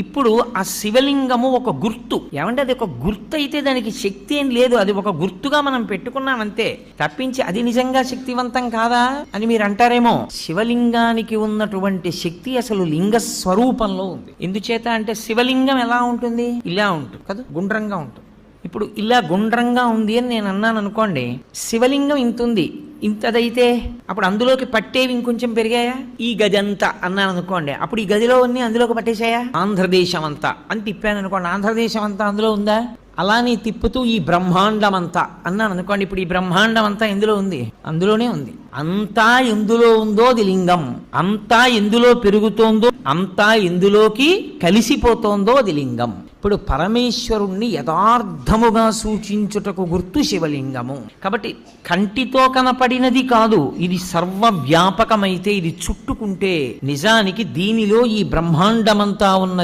ఇప్పుడు ఆ శివలింగము ఒక గుర్తు. ఏమంటే అది ఒక గుర్తు అయితే దానికి శక్తి ఏం లేదు, అది ఒక గుర్తుగా మనం పెట్టుకున్నామంతే తప్పించి అది నిజంగా శక్తివంతం కాదా అని మీరు అంటారేమో. శివలింగానికి ఉన్నటువంటి శక్తి అసలు లింగ స్వరూపంలో ఉంది. ఎందుచేత అంటే శివలింగం ఎలా ఉంటుంది, ఇలా ఉంటుంది కదా, గుండ్రంగా ఉంటుంది. ఇప్పుడు ఇలా గుండ్రంగా ఉంది అని నేను అన్నాను అనుకోండి, శివలింగం ఇంత ఉంది, ఇంతదైతే అప్పుడు అందులోకి పట్టేవి ఇంకొంచెం పెరిగాయా? ఈ గది అంతా అన్నాను అనుకోండి, అప్పుడు ఈ గదిలో అన్ని అందులోకి పట్టేశాయా? ఆంధ్రదేశం అంతా అని తిప్పాను అనుకోండి, ఆంధ్రదేశం అంతా అందులో ఉందా? అలానే తిప్పుతూ ఈ బ్రహ్మాండం అంతా అన్నాను అనుకోండి, ఇప్పుడు ఈ బ్రహ్మాండం అంతా ఎందులో ఉంది? అందులోనే ఉంది. అంతా ఎందులో ఉందో అది లింగం, అంతా ఎందులో పెరుగుతోందో, అంతా ఎందులోకి కలిసిపోతోందో అది లింగం. ఇప్పుడు పరమేశ్వరుణ్ణి యథార్థముగా సూచించుటకు గుర్తు శివలింగము. కాబట్టి కంటితో కనపడినది కాదు, ఇది సర్వవ్యాపకమైతే ఇది చుట్టుకుంటే నిజానికి దీనిలో ఈ బ్రహ్మాండమంతా ఉన్నది